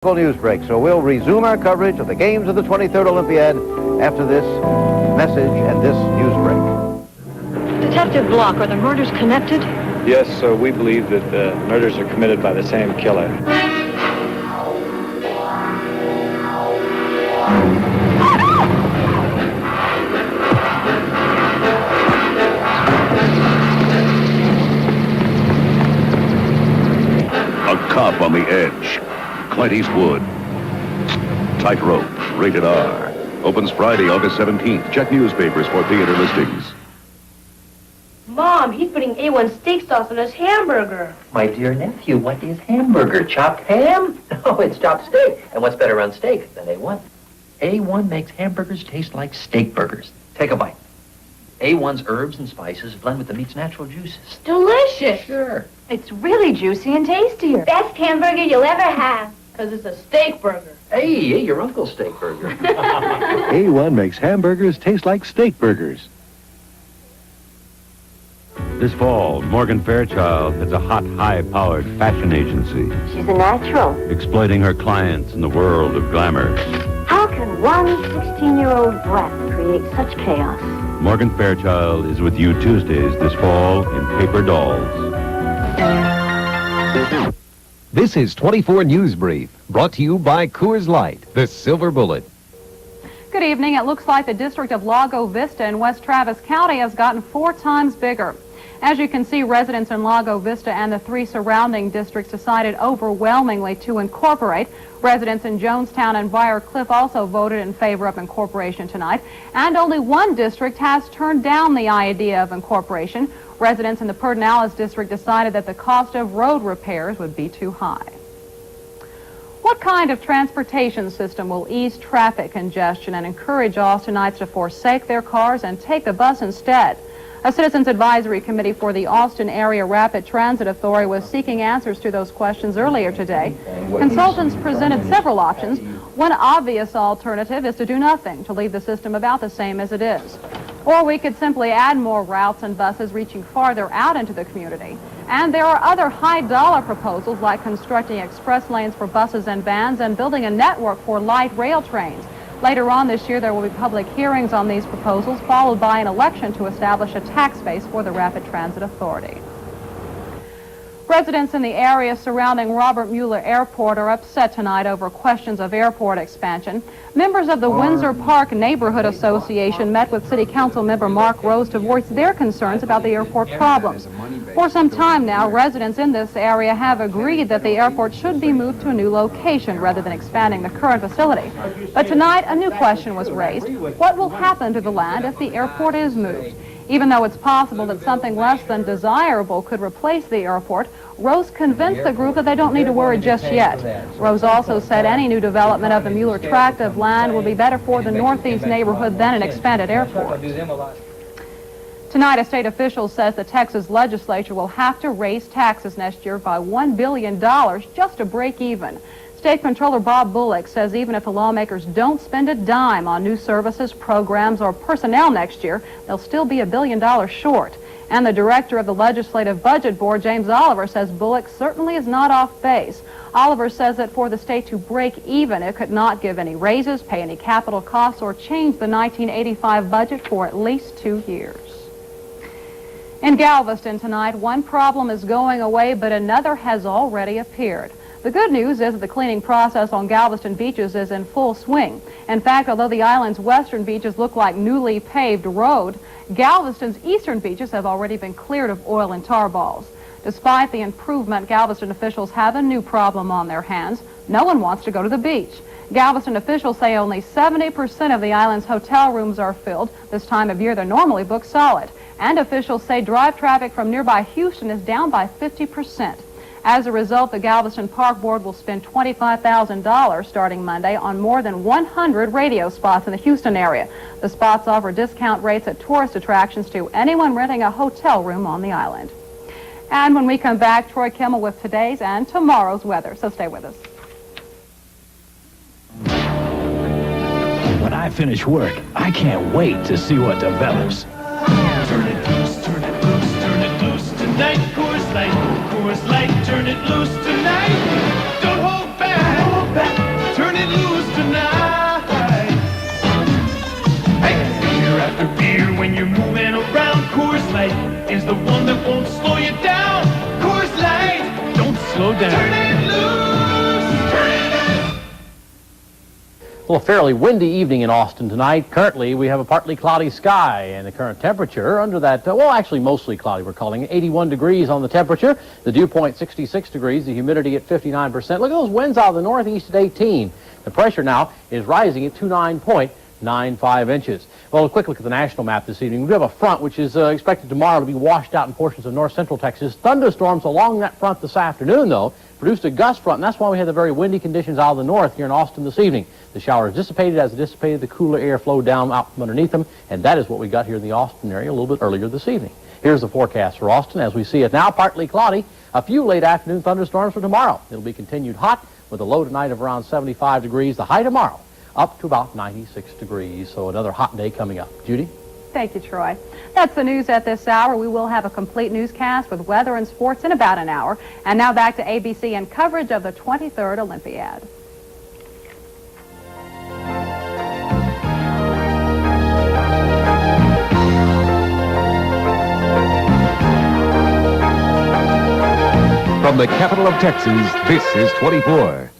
News break, so we'll resume our coverage of the games of the 23rd Olympiad after this message and this news break. Detective Block, are the murders connected? Yes, we believe that the murders are committed by the same killer. A cop on the edge. Clint Eastwood. Tightrope, rated R. Opens Friday, August 17th. Check newspapers for theater listings. Mom, he's putting A1 steak sauce on his hamburger. My dear nephew, what is hamburger? Chopped ham? No, it's chopped steak. And what's better on steak than A1? A1 makes hamburgers taste like steak burgers. Take a bite. A1's herbs and spices blend with the meat's natural juices. Delicious. Sure. It's really juicy and tastier. Best hamburger you'll ever have. Because it's a steak burger. Hey, your uncle's steak burger. A1 makes hamburgers taste like steak burgers. This fall, Morgan Fairchild has a hot, high-powered fashion agency, She's a natural. exploiting her clients in the world of glamour. How can one 16-year-old brat create such chaos? Morgan Fairchild is with you Tuesdays this fall in Paper Dolls. This is 24 Newsbrief, brought to you by Coors Light, the silver bullet. Good evening. It looks like the district of Lago Vista in West Travis County has gotten 4 times bigger. As you can see, residents in Lago Vista and the 3 surrounding districts decided overwhelmingly to incorporate. Residents in Jonestown and Briar Cliff also voted in favor of incorporation tonight. And only one district has turned down the idea of incorporation. Residents in the Pedernales district decided that the cost of road repairs would be too high. What kind of transportation system will ease traffic congestion and encourage Austinites to forsake their cars and take the bus instead? A Citizens Advisory Committee for the Austin Area Rapid Transit Authority was seeking answers to those questions earlier today. Consultants presented several options. One obvious alternative is to do nothing, to leave the system about the same as it is. Or we could simply add more routes and buses reaching farther out into the community. And there are other high-dollar proposals like constructing express lanes for buses and vans and building a network for light rail trains. Later on this year, there will be public hearings on these proposals, followed by an election to establish a tax base for the Rapid Transit Authority. Residents in the area surrounding Robert Mueller Airport are upset tonight over questions of airport expansion. Members of the Windsor Park Neighborhood Association met with City Council member Mark Rose to voice their concerns about the airport problems. For some time now, residents in this area have agreed that the airport should be moved to a new location rather than expanding the current facility. But tonight, a new question was raised. What will happen to the land if the airport is moved? Even though it's possible that something less than desirable could replace the airport, Rose convinced the group that they don't need to worry just yet. Rose also said any new development of the Mueller tract of land will be better for the Northeast neighborhood than an expanded airport. Tonight, a state official says the Texas legislature will have to raise taxes next year by $1 billion just to break even. State Controller Bob Bullock says even if the lawmakers don't spend a dime on new services, programs, or personnel next year, they'll still be $1 billion short. And the director of the Legislative Budget Board, James Oliver, says Bullock certainly is not off base. Oliver says that for the state to break even, it could not give any raises, pay any capital costs, or change the 1985 budget for at least 2 years. In Galveston tonight, one problem is going away, but another has already appeared. The good news is that the cleaning process on Galveston beaches is in full swing. In fact, although the island's western beaches look like newly paved road, Galveston's eastern beaches have already been cleared of oil and tar balls. Despite the improvement, Galveston officials have a new problem on their hands. No one wants to go to the beach. Galveston officials say only 70% of the island's hotel rooms are filled. This time of year, they're normally booked solid. And officials say drive traffic from nearby Houston is down by 50%. As a result, the Galveston Park Board will spend $25,000 starting Monday on more than 100 radio spots in the Houston area. The spots offer discount rates at tourist attractions to anyone renting a hotel room on the island. And when we come back, Troy Kimmel with today's and tomorrow's weather. So stay with us. When I finish work, I can't wait to see what develops. Turn it loose, turn it loose, turn it loose tonight. Coors Light, turn it loose tonight. Don't hold back. is the one that won't slow you down. Coors Light, don't slow down. Turn it loose, turn it loose. Well, a fairly windy evening in Austin tonight. Currently, we have a partly cloudy sky, and the current temperature under that, well, actually mostly cloudy, we're calling it 81 degrees on the temperature. The dew point 66 degrees, the humidity at 59%. Look at those winds out of the northeast at 18. The pressure now is rising at 29.95 inches. Well, a quick look at the national map this evening. We have a front which is expected tomorrow to be washed out in portions of north central Texas. Thunderstorms along that front this afternoon, though, produced a gust front, and that's why we had the very windy conditions out of the north here in Austin this evening. The showers dissipated. As it dissipated, the cooler air flowed down out from underneath them, and that is what we got here in the Austin area a little bit earlier this evening. Here's the forecast for Austin as we see it now. Partly cloudy. A few late afternoon thunderstorms for tomorrow. It'll be continued hot with a low tonight of around 75 degrees. The high tomorrow up to about 96 degrees. So another hot day coming up. Judy? Thank you, Troy. That's the news at this hour. We will have a complete newscast with weather and sports in about an hour. And now back to ABC and coverage of the 23rd Olympiad. From the capital of Texas, this is 24.